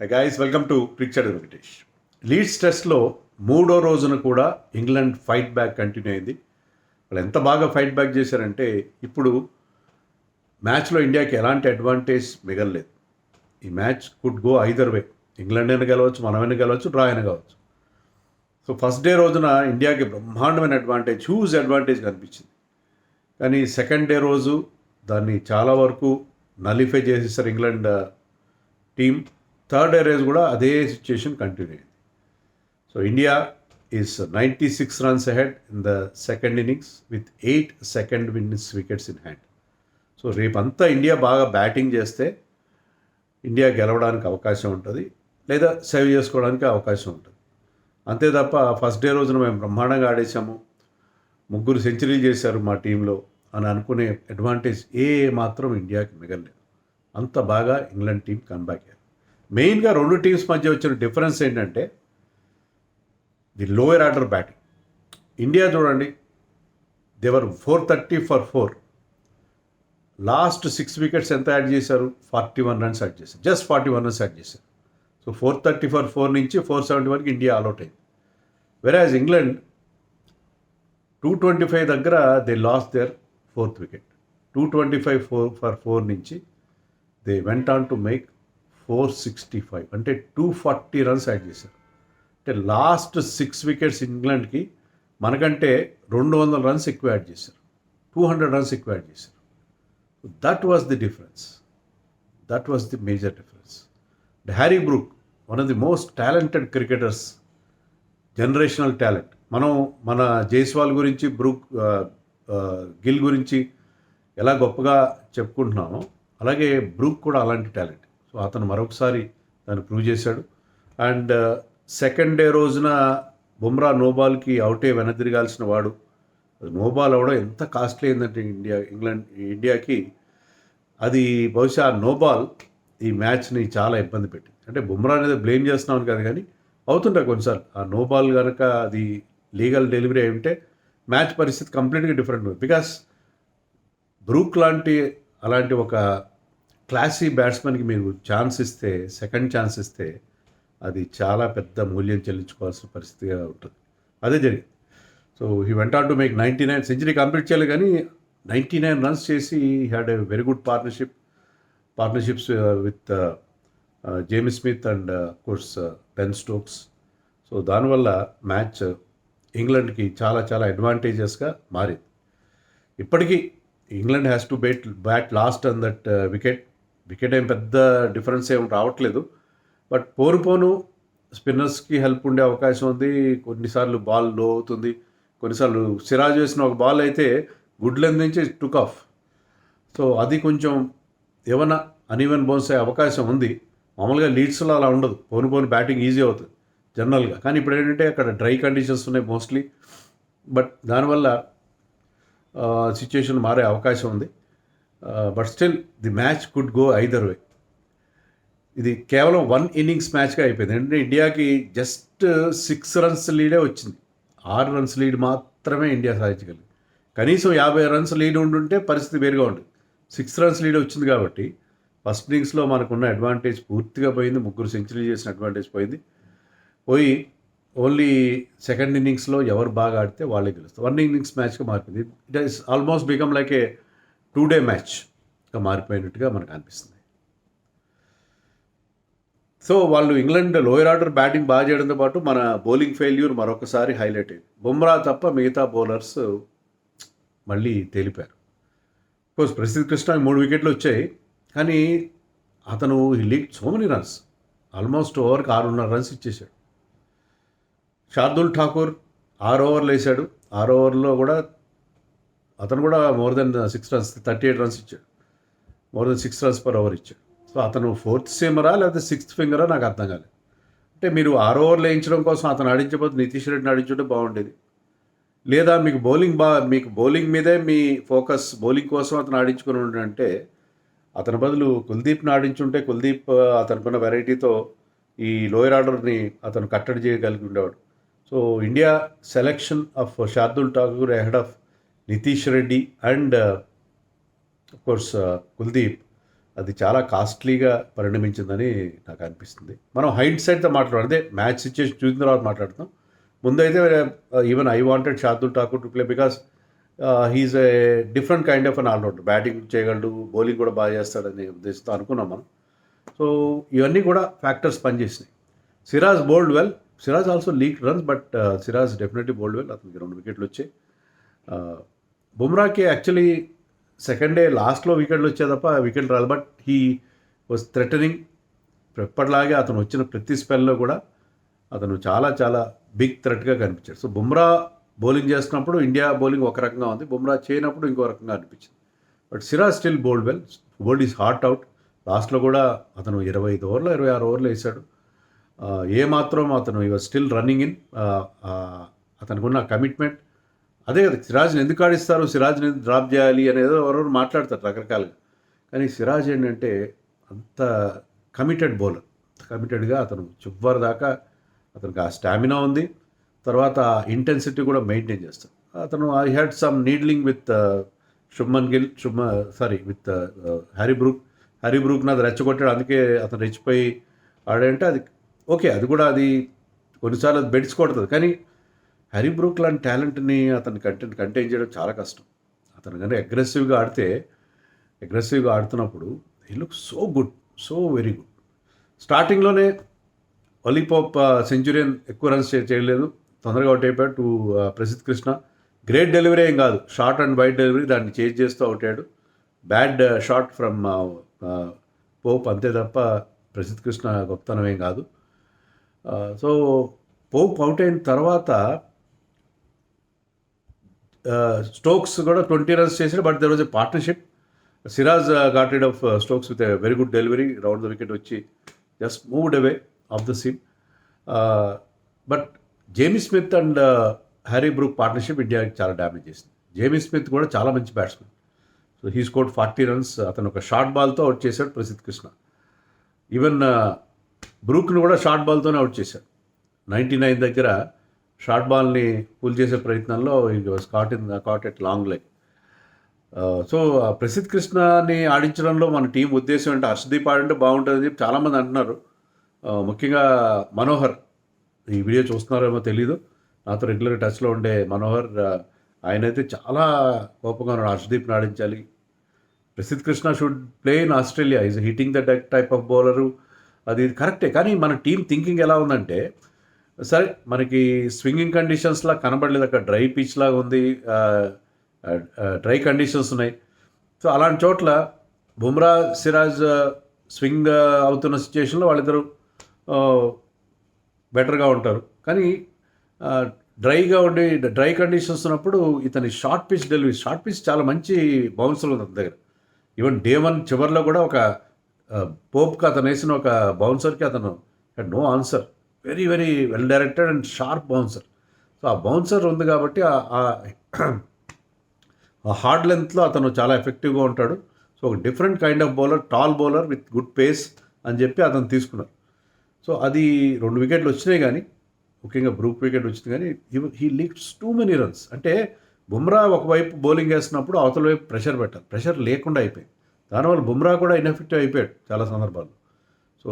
High guys, welcome to Pritchard Venkatesh. Leeds టెస్ట్లో మూడో రోజున కూడా ఇంగ్లాండ్ ఫైట్ బ్యాక్ కంటిన్యూ అయింది. వాళ్ళు ఎంత బాగా ఫైట్ బ్యాక్ చేశారంటే ఇప్పుడు మ్యాచ్లో ఇండియాకి ఎలాంటి అడ్వాంటేజ్ మిగలలేదు. ఈ match could go either way. England అయినా గెలవచ్చు, మనమైనా గెలవచ్చు, డ్రా అయినా కావచ్చు. సో ఫస్ట్ డే రోజున ఇండియాకి బ్రహ్మాండమైన అడ్వాంటేజ్, హ్యూజ్ అడ్వాంటేజ్ కనిపించింది. కానీ సెకండ్ డే రోజు దాన్ని చాలా వరకు నలిఫై చేసేసారు ఇంగ్లాండ్ టీమ్. థర్డ్ డే రేజ్ కూడా అదే సిచ్యుయేషన్ కంటిన్యూ అయింది. So India is 96 runs ahead in the second innings with 8 second wickets in hand. So రేపంతా ఇండియా బాగా బ్యాటింగ్ చేస్తే ఇండియా గెలవడానికి అవకాశం ఉంటుంది, లేదా సేవ్ చేసుకోవడానికి అవకాశం ఉంటుంది. అంతే తప్ప ఫస్ట్ డే రోజున మేము బ్రహ్మాండంగా ఆడేసాము, 3 సెంచరీలు చేశారు మా టీంలో అని అనుకునే అడ్వాంటేజ్ మాత్రం ఇండియాకి మిగలలేదు. అంత బాగా ఇంగ్లాండ్ టీం కమ్బ్యాక్ అయ్యారు. మెయిన్గా రెండు టీమ్స్ మధ్య వచ్చిన డిఫరెన్స్ ఏంటంటే the lower order batting. India చూడండి, దేవర్ 430 for 4. లాస్ట్ 6 wickets ఎంత యాడ్ చేశారు? 41 runs యాడ్ చేశారు. జస్ట్ 41 runs యాడ్ చేశారు. సో 430 for 4 నుంచి 471కి ఇండియా ఆల్అౌట్ అయింది. వెరాజ్ ఇంగ్లాండ్ 225 దగ్గర they lost their 4th wicket. 225 for 4 నుంచి they went on to make 465, అంటే 240 runs యాడ్ చేశారు. అంటే లాస్ట్ 6 wickets ఇంగ్లాండ్కి మనకంటే 200 runs ఎక్కువ యాడ్ చేశారు, 200 runs ఎక్కువ యాడ్ చేశారు. That was the difference, that was the major difference. Harry Brook, one of the most talented cricketers, generational talent. మనం మన జైస్వాల్ గురించి, గిల్ గురించి ఎలా గొప్పగా చెప్పుకుంటున్నామో అలాగే బ్రూక్ కూడా అలాంటి టాలెంట్. సో అతను మరొకసారి దాన్ని ప్రూవ్ చేశాడు. అండ్ సెకండ్ డే రోజున బుమ్రా నోబాల్కి అవుటే వెనదిరగాల్సిన వాడు. నోబాల్ అవడం ఎంత కాస్ట్లీ అయిందంటే ఇండియాకి అది బహుశా నోబాల్ ఈ మ్యాచ్ని చాలా ఇబ్బంది పెట్టింది. అంటే బుమ్రా అనేది బ్లేమ్ చేస్తున్నాను కాదు, కానీ అవుతుంటాయి కొన్నిసార్లు. ఆ నోబాల్ కనుక అది లీగల్ డెలివరీ అయి ఉంటే మ్యాచ్ పరిస్థితి కంప్లీట్గా డిఫరెంట్ ఉంది. బికాస్ బ్రూక్ అలాంటి ఒక క్లాసీ బ్యాట్స్మెన్కి మీరు ఛాన్స్ ఇస్తే, సెకండ్ ఛాన్స్ ఇస్తే అది చాలా పెద్ద మూల్యం చెల్లించుకోవాల్సిన పరిస్థితిగా ఉంటుంది. అదే జరిగింది. So he went on to make 99 century complete చేయాలి, కానీ 99 runs చేసి had a very good partnerships with James Smith and course Ben Stokes. So దానివల్ల మ్యాచ్ ఇంగ్లాండ్కి చాలా చాలా అడ్వాంటేజెస్గా మారింది. ఇప్పటికీ England has to bat last on that wicket ఏం పెద్ద డిఫరెన్స్ ఏం రావట్లేదు. బట్ పోను స్పిన్నర్స్కి హెల్ప్ ఉండే అవకాశం ఉంది. కొన్నిసార్లు బాల్ లో అవుతుంది, కొన్నిసార్లు సిరాజ్ వేసిన ఒక బాల్ అయితే గుడ్ లెంత్ నుంచి టుక్ ఆఫ్. సో అది కొంచెం ఏమైనా అన్ఈవెన్ బౌన్స్ అయ్యే అవకాశం ఉంది. మామూలుగా లీడ్స్లో అలా ఉండదు, పోను బ్యాటింగ్ ఈజీ అవుతుంది జనరల్గా. కానీ ఇప్పుడు ఏంటంటే అక్కడ డ్రై కండిషన్స్ ఉన్నాయి మోస్ట్లీ. బట్ దానివల్ల సిచ్యుయేషన్ మారే అవకాశం ఉంది. But still the match could go either వే. ఇది కేవలం 1 innings మ్యాచ్గా అయిపోయింది. అంటే ఇండియాకి జస్ట్ 6 runs లీడే వచ్చింది. 6 runs లీడ్ మాత్రమే ఇండియా సాధించగలిగింది. కనీసం 50 runs లీడ్ ఉండుంటే పరిస్థితి వేరుగా ఉంటుంది. 6 runs లీడ్ వచ్చింది కాబట్టి ఫస్ట్ ఇన్నింగ్స్లో మనకున్న అడ్వాంటేజ్ పూర్తిగా పోయింది. 3 సెంచరీ చేసిన అడ్వాంటేజ్ పోయి ఓన్లీ సెకండ్ ఇన్నింగ్స్లో ఎవరు బాగా ఆడితే వాళ్ళే గెలుస్తారు. 1 innings మ్యాచ్గా మారిపోయింది. It is almost become like A 2-day మ్యాచ్గా మారిపోయినట్టుగా మనకు అనిపిస్తుంది. సో వాళ్ళు ఇంగ్లాండ్ లోయర్ ఆర్డర్ బ్యాటింగ్ బాగా చేయడంతో పాటు మన బౌలింగ్ ఫెయిల్యూర్ మరొకసారి హైలైట్ అయింది. బుమ్రా తప్ప మిగతా బౌలర్స్ మళ్ళీ తేలిపారు. కోర్స్ ప్రసిద్ధ్ కృష్ణ 3 wickets వచ్చాయి, కానీ అతను leaked so many runs, almost ఓవర్కి 6.5 runs ఇచ్చేసాడు. శార్దుల్ ఠాకూర్ 6 overs వేసాడు. 6 overs కూడా అతను కూడా మోర్ దెన్ 6 runs, 38 runs ఇచ్చాడు. More than 6 runs per over ఇచ్చాడు. సో అతను 4th seamer లేకపోతే 6th finger నాకు అర్థం కాలేదు. అంటే మీరు 6 overs వేయించడం కోసం అతను ఆడించబోతే నితీష్ రెడ్డిని ఆడించుంటే బాగుండేది. లేదా మీకు బౌలింగ్ మీదే మీ ఫోకస్, బౌలింగ్ కోసం అతను ఆడించుకుని ఉండంటే అతని బదులు కుల్దీప్ని ఆడించుంటే కుల్దీప్ అతనుకున్న వెరైటీతో ఈ లోయర్ ఆర్డర్ని అతను కట్టడి చేయగలిగి ఉండేవాడు. So India selection of Shardul Thakur ahead of Nitish Reddy and course Kuldeep అది చాలా కాస్ట్లీగా పరిణమించిందని నాకు అనిపిస్తుంది. మనం హైండ్ సైడ్తో మాట్లాడడం అదే మ్యాచ్ సిచ్యుయేషన్ చూసిన తర్వాత మాట్లాడుతాం. ముందైతే even I wanted Shardul Thakur to play because he's a different kind of an allrounder. Batting చేయగలడు, బౌలింగ్ కూడా బాగా చేస్తాడనే ఉద్దేశంతో అనుకున్నాం మనం. సో ఇవన్నీ కూడా ఫ్యాక్టర్స్ పనిచేసినాయి. Siraj bowled well. Siraj also leak runs, but Siraj definitely bowled well. అతనికి 2 వికెట్లు వచ్చాయి. బుమ్రాకి యాక్చువల్లీ సెకండ్ డే లాస్ట్లో వికెట్లు వచ్చే తప్ప వికెట్ రాదు. But he was threatening. ఎప్పటిలాగే అతను వచ్చిన ప్రతి స్పెల్లో కూడా అతను చాలా చాలా బిగ్ థ్రెట్గా కనిపించాడు. సో బుమ్రా బౌలింగ్ చేస్తున్నప్పుడు ఇండియా బౌలింగ్ ఒక రకంగా ఉంది, బుమ్రా చేయనప్పుడు ఇంకో రకంగా అనిపించింది. But Siraj still bowled well. Bowled is hot out. లాస్ట్లో కూడా అతను 25 ఓవర్లు 26 ఓవర్లు వేశాడు. ఏమాత్రం అతను ఈ వాజ్ స్టిల్ రన్నింగ్ ఇన్. అతనికి ఉన్న కమిట్మెంట్ అదే కదా. సిరాజ్ని ఎందుకు ఆడిస్తారు, సిరాజ్ని ఎందుకు డ్రాప్ చేయాలి అనేది ఎవరెవరు మాట్లాడతారు రకరకాలుగా. కానీ సిరాజ్ ఏంటంటే అంత కమిటెడ్ బౌలర్. కమిటెడ్గా అతను చివరి దాకా అతనికి ఆ స్టామినా ఉంది. తర్వాత ఇంటెన్సిటీ కూడా మెయింటైన్ చేస్తాడు అతను. I had some needling with Shubman Gill, with Harry Brook నాది రెచ్చగొట్టాడు. అందుకే అతను రెచ్చిపోయి ఆడంటే అది ఓకే, అది కూడా అది కొన్నిసార్లు అది బెడ్స్ కొడుతుంది. కానీ హ్యారీ బ్రూక్ లాంటి టాలెంట్ని అతని కంటైన్ చేయడం చాలా కష్టం. అతను కానీ అగ్రెసివ్గా ఆడుతున్నప్పుడు he look so good, so very good. స్టార్టింగ్లోనే ఒలీపోప్ సెంచురియన్ ఎక్కువ రన్స్ చేయలేదు, తొందరగా అవుట్ అయిపోయాడు to Prasidh Krishna. Great delivery ఏం కాదు, షార్ట్ అండ్ వైడ్ డెలివరీ, దాన్ని చేంజ్ చేస్తూ అవుట్ అయ్యాడు. బ్యాడ్ షాట్ ఫ్రమ్ పోప్ అంతే తప్ప ప్రసిద్ధ్ కృష్ణ గొప్పతనం ఏం కాదు. సో పోప్ అవుట్ అయిన తర్వాత స్టోక్స్ కూడా 20 రన్స్ చేశాడు. But there was a partnership. Siraj got rid of Stokes with a very good delivery. Round the wicket వచ్చి just moved away off the seam. But Jamie Smith and Harry Brook partnership ఇండియాకి చాలా damage చేసింది. Jamie Smith కూడా చాలా మంచి batsmen. So he scored 40 runs. అతను ఒక short బాల్తో అవుట్ చేశాడు ప్రసిద్ధ్ కృష్ణ. ఈవెన్ బ్రూక్ను కూడా షార్ట్ బాల్తోనే అవుట్ చేశాడు. 99 దగ్గర షార్ట్ బాల్ని పుల్ చేసే ప్రయత్నంలో caught at long leg. So Prasidh కృష్ణని ఆడించడంలో మన టీం ఉద్దేశం అంటే హర్షదీప్ ఆడింటే బాగుంటుంది చాలామంది అంటున్నారు. ముఖ్యంగా మనోహర్, ఈ వీడియో చూస్తున్నారేమో తెలీదు, నాతో రెగ్యులర్ టచ్లో ఉండే మనోహర్, ఆయనైతే చాలా కోపంగా ఉన్నాడు. హర్షదీప్ని ఆడించాలి, Prasidh Krishna should play in Australia, is hitting the type of bowler, అది కరెక్టే. కానీ మన టీం థింకింగ్ ఎలా ఉందంటే, సరే మనకి స్వింగింగ్ కండిషన్స్లా కనబడలేదు, అక్కడ డ్రై పిచ్ లాగా ఉంది, డ్రై కండిషన్స్ ఉన్నాయి. సో అలాంటి చోట్ల బుమ్రా సిరాజ్ స్వింగ్ అవుతున్న సిచ్యుయేషన్లో వాళ్ళిద్దరూ బెటర్గా ఉంటారు. కానీ డ్రై కండిషన్స్ ఉన్నప్పుడు ఇతని షార్ట్ పిచ్ చాలా మంచి బౌన్సర్ ఉంది అతని దగ్గర. ఈవెన్ డే 1 చివరిలో కూడా ఒక పోప్కి అతను వేసిన ఒక బౌన్సర్కి అతను had no answer. Very very well directed and sharp bouncer. So ఆ బౌన్సర్ ఉంది కాబట్టి ఆ హార్డ్ లెంత్లో అతను చాలా ఎఫెక్టివ్గా ఉంటాడు. సో ఒక different kind of bowler, tall bowler with good pace అని చెప్పి అతను తీసుకున్నారు. సో అది 2 వికెట్లు వచ్చినాయి. కానీ ముఖ్యంగా బ్రూక్ వికెట్ వచ్చింది. కానీ he leaks too many runs. అంటే బుమ్రా ఒకవైపు బౌలింగ్ వేస్తున్నప్పుడు అవతల వైపు ప్రెషర్ పెట్టాలి, ప్రెషర్ లేకుండా అయిపోయింది. దానివల్ల బుమ్రా కూడా ఇన్ఎఫెక్టివ్ అయిపోయాడు చాలా సందర్భాల్లో. సో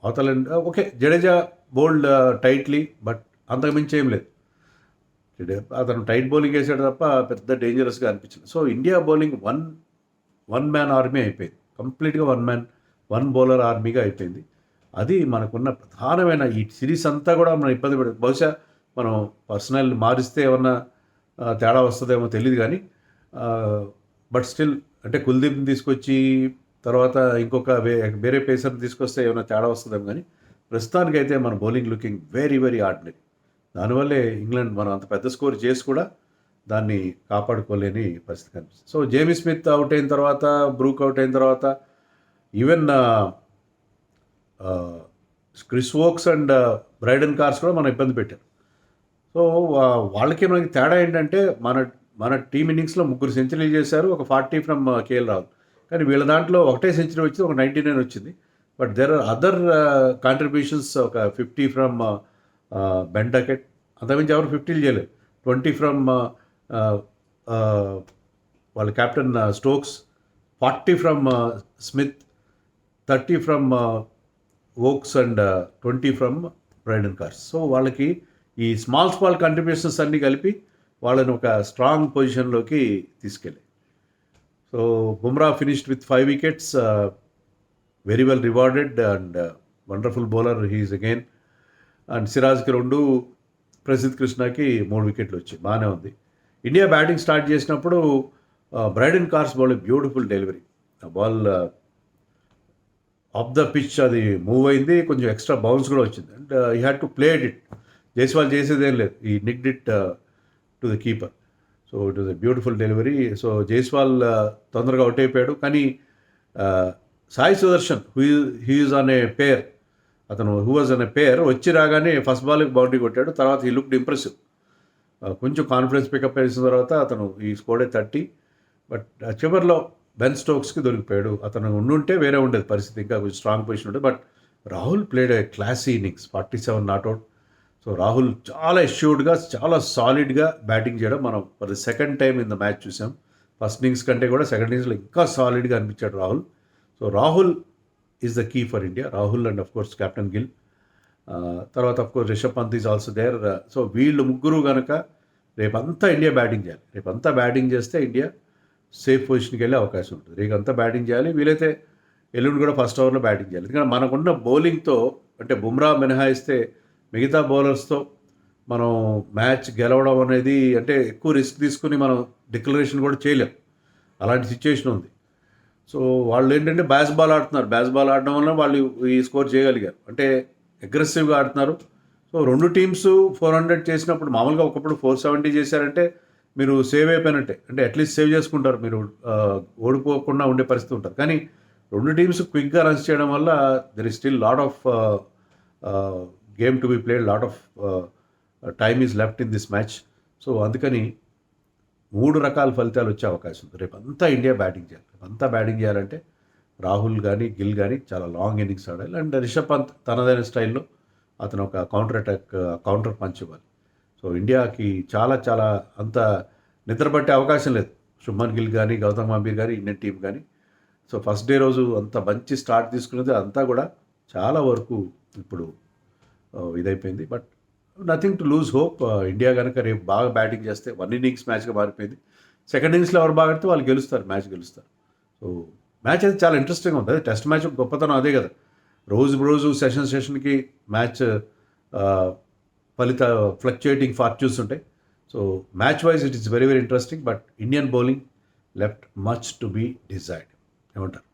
అవతల okay, Jadeja bowled tightly, but అంతకుమించి ఏం లేదు. అతను టైట్ బౌలింగ్ వేసాడు తప్ప పెద్ద డేంజరస్గా అనిపించింది. So India bowling one man army అయిపోయింది, కంప్లీట్గా వన్ బౌలర్ ఆర్మీగా అయిపోయింది. అది మనకున్న ప్రధానమైన ఈ సిరీస్ అంతా కూడా మనం ఇబ్బంది పడుతుంది. బహుశా మనం పర్సనల్ మారిస్తే ఏమన్నా తేడా వస్తుందేమో తెలియదు. కానీ బట్ స్టిల్ అంటే కుల్దీప్ని తీసుకొచ్చి తర్వాత ఇంకొక వేరే పేసర్ని తీసుకొస్తే ఏమైనా తేడా వస్తుందేమో. కానీ ప్రస్తుతానికైతే మన bowling looking very very ordinary. దానివల్లే ఇంగ్లాండ్ మనం అంత పెద్ద స్కోర్ చేసి కూడా దాన్ని కాపాడుకోలేని పరిస్థితి కనిపిస్తుంది. సో జేమీ స్మిత్ అవుట్ అయిన తర్వాత, బ్రూక్ అవుట్ అయిన తర్వాత, even Chris Woakes and Brydon cars కూడా మనం ఇబ్బంది పెట్టారు. సో వాళ్ళకి మనకి తేడా ఏంటంటే మన టీమ్ ఇన్నింగ్స్లో 3 సెంచరీలు చేశారు, ఒక 40 ఫ్రమ్ కేఎల్ రాహుల్. కానీ వీళ్ళ దాంట్లో ఒకటే సెంచరీ వచ్చింది, ఒక 99 వచ్చింది. But there are other contributions, ఒక 50 ఫ్రమ్ బెన్ డకెట్, అంతకుమించి ఎవరు 50 చేయలేదు. 20 ఫ్రమ్ వాళ్ళ captain Stokes, 40 from Smith, 30 from Woakes and 20 from Brydon Carse. So వాళ్ళకి ఈ స్మాల్ కంట్రిబ్యూషన్స్ అన్నీ కలిపి వాళ్ళని ఒక స్ట్రాంగ్ పొజిషన్లోకి తీసుకెళ్ళాయి. So Bumrah finished with 5 wickets, very well rewarded and wonderful bowler he's again. And సిరాజ్కి 2, ప్రసిద్ధ్ కృష్ణకి 3 వికెట్లు వచ్చాయి, బాగానే ఉంది. ఇండియా బ్యాటింగ్ స్టార్ట్ చేసినప్పుడు Brydon Carse ball beautiful delivery. ఆ బాల్ ఆఫ్ ద పిచ్ అది మూవ్ అయింది, కొంచెం ఎక్స్ట్రా బౌన్స్ కూడా వచ్చింది. And he had to play it. Jaiswal చేసేదేం లేదు, he nicked it to the keeper. So it was a beautiful delivery. So Jaiswal తొందరగా out అయిపోయాడు. కానీ Sai Sudharsan he's on a pair, అతను who was on a pair వచ్చి రాగానే ఫస్ట్ బాల్కి బౌండరీ కొట్టాడు. తర్వాత ఈ లుక్డ్ ఇంప్రెసివ్. కొంచెం కాన్ఫిడెన్స్ పికప్ చేసిన తర్వాత అతను ఈ స్కోర్డే 30. బట్ చివరిలో బెన్ స్టోక్స్కి దొరికిపోయాడు. అతను ఉండుంటే వేరే ఉండేది పరిస్థితి, ఇంకా కొంచెం స్ట్రాంగ్ పొజిషన్ ఉండేది. But Rahul played a classy innings, 47 not out. So Rahul చాలా ఎష్యూర్డ్గా, చాలా సాలిడ్గా బ్యాటింగ్ చేయడం మనం for the second time in the match చూసాం. ఫస్ట్ ఇన్నింగ్స్ కంటే కూడా సెకండ్ ఇన్నింగ్స్లో ఇంకా సాలిడ్గా అనిపించాడు Rahul. So Rahul is the key for India. Rahul and of course captain Gill, తర్వాత of course Rishabh Pant is also there. So వీళ్ళు ముగ్గురు కనుక రేపంతా ఇండియా బ్యాటింగ్ చేయాలి. రేపంతా బ్యాటింగ్ చేస్తే ఇండియా సేఫ్ పొజిషన్కి వెళ్ళే అవకాశం ఉంటుంది. రేపంతా బ్యాటింగ్ చేయాలి. వీలైతే ఎల్లుండి కూడా ఫస్ట్ ఓవర్లో బ్యాటింగ్ చేయాలి. ఎందుకంటే మనకున్న బౌలింగ్తో, అంటే బుమ్రా మినహాయిస్తే మిగతా బౌలర్స్తో మనం మ్యాచ్ గెలవడం అనేది, అంటే ఎక్కువ రిస్క్ తీసుకుని మనం డిక్లరేషన్ కూడా చేయలేం, అలాంటి సిచ్యుయేషన్ ఉంది. సో వాళ్ళు ఏంటంటే బ్యాస్ బాల్ ఆడుతున్నారు. బ్యాస్ బాల్ ఆడడం వల్ల వాళ్ళు ఈ స్కోర్ చేయగలిగారు, అంటే అగ్రెసివ్గా ఆడుతున్నారు. సో 2 టీమ్స్ 400 చేసినప్పుడు, మామూలుగా ఒకప్పుడు 470 చేశారంటే మీరు సేవ్ అయిపోయినట్టే, అంటే అట్లీస్ట్ సేవ్ చేసుకుంటారు, మీరు ఓడిపోకుండా ఉండే పరిస్థితి ఉంటుంది. కానీ 2 టీమ్స్ క్విక్గా రన్స్ చేయడం వల్ల there is still lot of game to be played, lot of time is left in this match. So అందుకని 3 రకాల ఫలితాలు వచ్చే అవకాశం ఉంది. రేపంతా ఇండియా బ్యాటింగ్ చేయాలి. రేపంతా బ్యాటింగ్ చేయాలంటే రాహుల్ కానీ గిల్ కానీ చాలా లాంగ్ ఇన్నింగ్స్ ఆడాలి. అండ్ రిషబ్ పంత్ తనదైన స్టైల్లో అతను ఒక కౌంటర్ పంచ్ ఇవ్వాలి. సో ఇండియాకి చాలా చాలా అంత నిద్రపట్టే అవకాశం లేదు. శుభ్మన్ గిల్ కానీ, గౌతమ్ గంభీర్ కానీ, ఇండియన్ టీం కానీ. సో ఫస్ట్ డే రోజు అంత మంచి స్టార్ట్ తీసుకున్నది అంతా కూడా చాలా వరకు ఇప్పుడు ఇదైపోయింది. But nothing to lose hope. India కనుక రేపు బాగా బ్యాటింగ్ చేస్తే 1 ఇన్నింగ్స్ మ్యాచ్గా మారిపోయింది. సెకండ్ ఇన్నింగ్స్లో ఎవరు బాగా ఆడితే వాళ్ళు గెలుస్తారు, మ్యాచ్ గెలుస్తారు. సో మ్యాచ్ అయితే చాలా ఇంట్రెస్టింగ్గా ఉంటుంది. అదే టెస్ట్ మ్యాచ్ గొప్పతనం అదే కదా, రోజు సెషన్కి మ్యాచ్ ఫ్లక్చుయేటింగ్ ఫార్చ్యూన్స్ ఉంటాయి. So match wise it is very very interesting. But Indian bowling left much to be desired. ఏమంటారు?